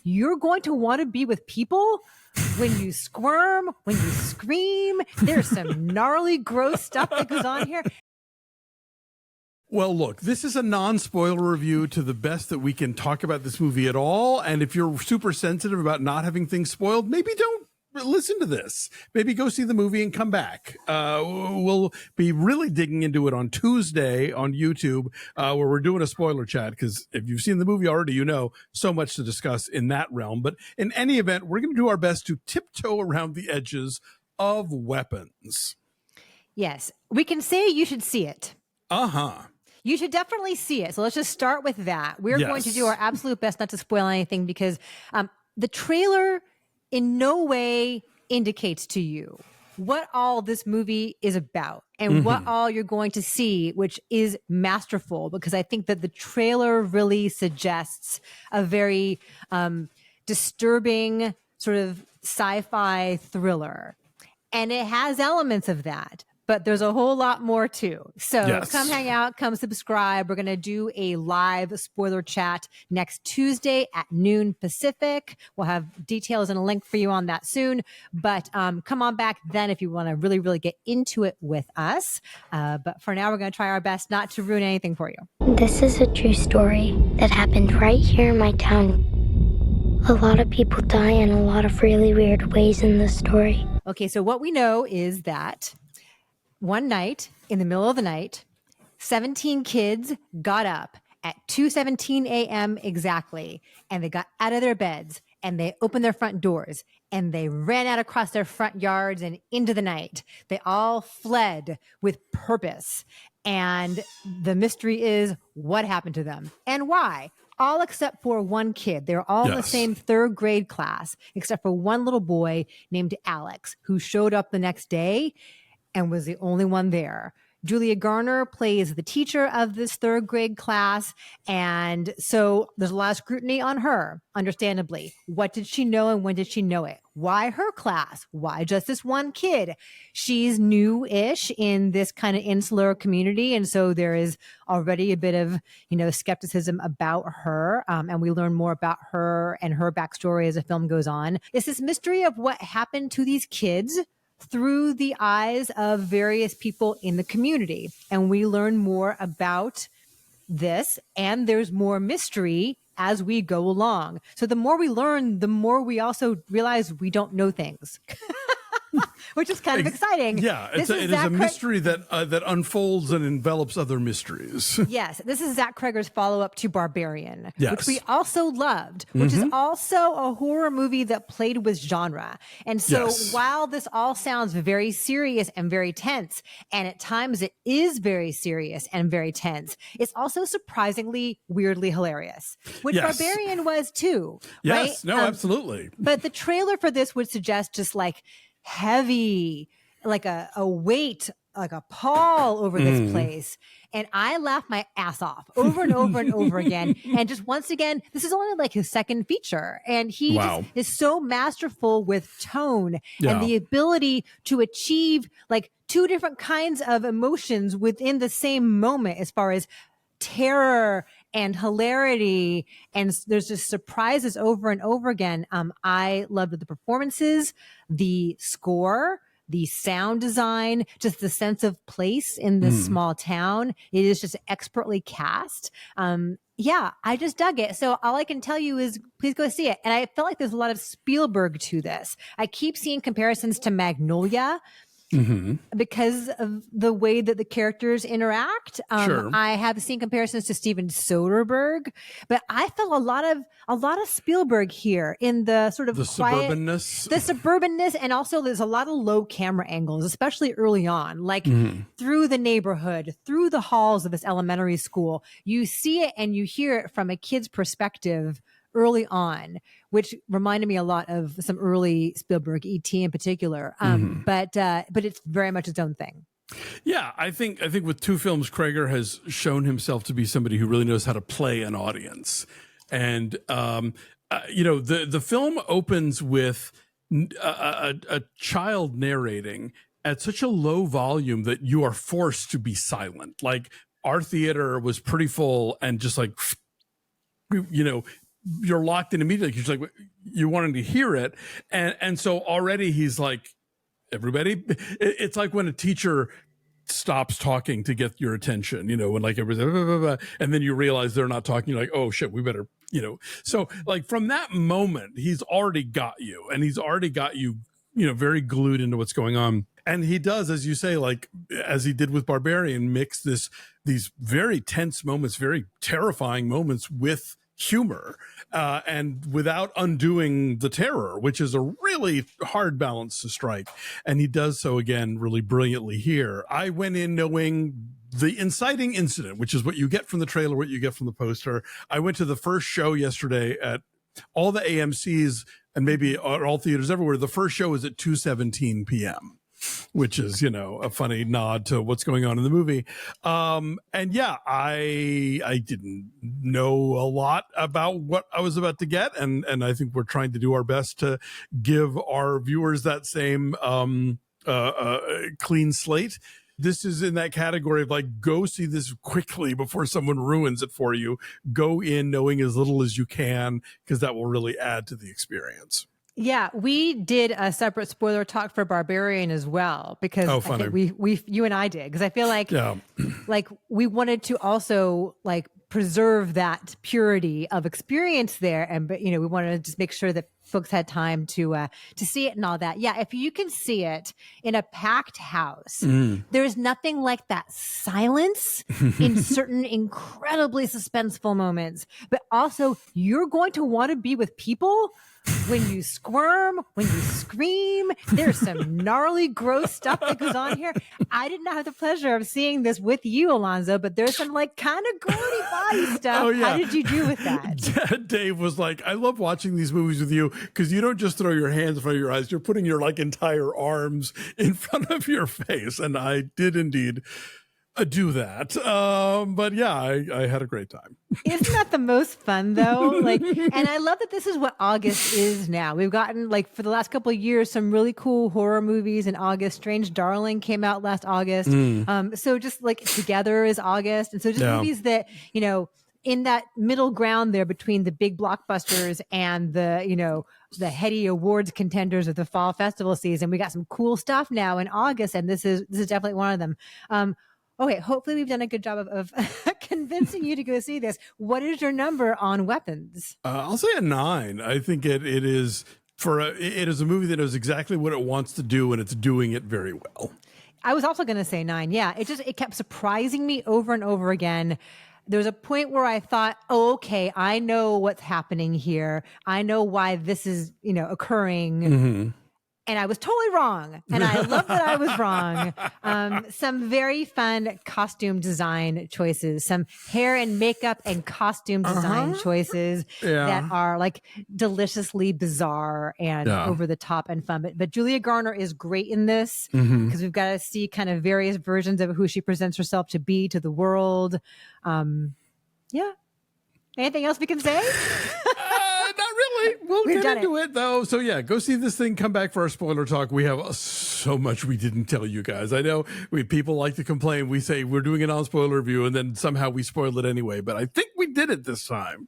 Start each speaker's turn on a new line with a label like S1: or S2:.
S1: you're going to want to be with people when you squirm, when you scream. There's some gnarly, gross stuff that goes on here.
S2: Well, look, this is a non-spoiler review to the best that we can talk about this movie at all. And if you're super sensitive about not having things spoiled, maybe don't listen to this. Maybe go see the movie and come back. We'll be really digging into it on Tuesday on YouTube, where we're doing a spoiler chat, because if you've seen the movie already, you know so much to discuss in that realm. But in any event, we're going to do our best to tiptoe around the edges of weapons.
S1: Yes, we can say you should see it.
S2: Uh-huh.
S1: You should definitely see it. So let's just start with that. We're going to do our absolute best not to spoil anything, because the trailer in no way indicates to you what all this movie is about and what all you're going to see, which is masterful, because I think that the trailer really suggests a very disturbing sort of sci-fi thriller. And it has elements of that, but there's a whole lot more too. So come hang out, come subscribe. We're going to do a live spoiler chat next Tuesday at noon Pacific. We'll have details and a link for you on that soon. But come on back then if you want to really, really get into it with us. But for now, we're going to try our best not to ruin anything for you.
S3: This is a true story that happened right here in my town. A lot of people die in a lot of really weird ways in this story.
S1: Okay, so what we know is that one night, in the middle of the night, 17 kids got up at 2:17 a.m. exactly, and they got out of their beds, and they opened their front doors, and they ran out across their front yards and into the night. They all fled with purpose, and the mystery is what happened to them and why. All except for one kid. They're all in the same third grade class, except for one little boy named Alex, who showed up the next day and was the only one there. Julia Garner plays the teacher of this third grade class. And so there's a lot of scrutiny on her, understandably. What did she know and when did she know it? Why her class? Why just this one kid? She's new-ish in this kind of insular community. And so there is already a bit of, skepticism about her. And we learn more about her and her backstory as the film goes on. It's this mystery of what happened to these kids through the eyes of various people in the community. And we learn more about this, and there's more mystery as we go along. So the more we learn, the more we also realize we don't know things. Which is kind of exciting.
S2: Yeah, it is a mystery that unfolds and envelops other mysteries.
S1: Yes, this is Zach Cregger's follow-up to Barbarian,
S2: yes,
S1: which we also loved, which is also a horror movie that played with genre. And so while this all sounds very serious and very tense, and at times it is very serious and very tense, it's also surprisingly weirdly hilarious, which Barbarian was too.
S2: Yes,
S1: right?
S2: No, absolutely.
S1: But the trailer for this would suggest just like heavy, like a weight, like a pall over this place. And I laughed my ass off over and over and over again. And just once again, this is only like his second feature. And he just is so masterful with tone and the ability to achieve like two different kinds of emotions within the same moment, as far as terror and hilarity, and there's just surprises over and over again. I loved the performances, the score, the sound design, just the sense of place in this small town. It is just expertly cast. I just dug it. So all I can tell you is please go see it. And I felt like there's a lot of Spielberg to this. I keep seeing comparisons to Magnolia, because of the way that the characters interact. I have seen comparisons to Steven Soderbergh, but I felt a lot of Spielberg here in the sort of the suburbanness, and also there's a lot of low camera angles, especially early on, like through the neighborhood, through the halls of this elementary school. You see it and you hear it from a kid's perspective early on, which reminded me a lot of some early Spielberg, E.T. in particular. But it's very much its own thing.
S2: Yeah, I think with two films, Cregger has shown himself to be somebody who really knows how to play an audience. And the film opens with a child narrating at such a low volume that you are forced to be silent. Like, our theater was pretty full, and just like, you're locked in immediately. He's like, you wanted to hear it. And so already he's like, everybody, it's like when a teacher stops talking to get your attention, when like everybody's blah, blah, blah, and then you realize they're not talking. You're like, oh shit, we better, so like from that moment, he's already got you, and he's already got you, very glued into what's going on. And he does, as you say, like as he did with Barbarian, mix these very tense moments, very terrifying moments with humor, and without undoing the terror, which is a really hard balance to strike. And he does so again really brilliantly here. I went in knowing the inciting incident, which is what you get from the trailer, what you get from the poster. I went to the first show yesterday at all the AMCs and maybe all theaters everywhere. The first show is at 2:17 p.m., which is, a funny nod to what's going on in the movie. And yeah, I didn't know a lot about what I was about to get. And I think we're trying to do our best to give our viewers that same clean slate. This is in that category of like, go see this quickly before someone ruins it for you. Go in knowing as little as you can, because that will really add to the experience.
S1: Yeah, we did a separate spoiler talk for Barbarian as well, because I think you and I did, because I feel like like we wanted to also like preserve that purity of experience there, and we wanted to just make sure that folks had time to see it and all that. Yeah, if you can see it in a packed house, there's nothing like that silence in certain incredibly suspenseful moments, but also you're going to want to be with people when you squirm, when you scream. There's some gnarly, gross stuff that goes on here. I did not have the pleasure of seeing this with you, Alonso, but there's some like kind of grody body stuff. Oh, yeah. How did you do with that?
S2: Dave was like, I love watching these movies with you because you don't just throw your hands in front of your eyes. You're putting your like entire arms in front of your face. And I did indeed do that. But yeah, I had a great time.
S1: Isn't that the most fun though? Like, and I love that this is what August is now. We've gotten like for the last couple of years, some really cool horror movies in August. Strange Darling came out last August. So just like Together is August. And so just movies that, in that middle ground there between the big blockbusters and the, the heady awards contenders of the fall festival season, we got some cool stuff now in August. And this is definitely one of them. Okay, hopefully we've done a good job of convincing you to go see this. What is your number on Weapons?
S2: I'll say a 9. I think it is it is a movie that knows exactly what it wants to do, and it's doing it very well.
S1: I was also going to say 9. Yeah, it kept surprising me over and over again. There was a point where I thought, oh, okay, I know what's happening here. I know why this is, occurring. Mm-hmm. And I was totally wrong. And I love that I was wrong. Some very fun costume design choices, some hair and makeup and costume design choices that are like deliciously bizarre and over the top and fun. But Julia Garner is great in this because we've got to see kind of various versions of who she presents herself to be to the world. Yeah. Anything else we can say?
S2: Not really. We'll get into it though. So yeah, go see this thing. Come back for our spoiler talk. We have so much we didn't tell you guys. I know people like to complain. We say we're doing a non-spoiler review and then somehow we spoil it anyway. But I think we did it this time.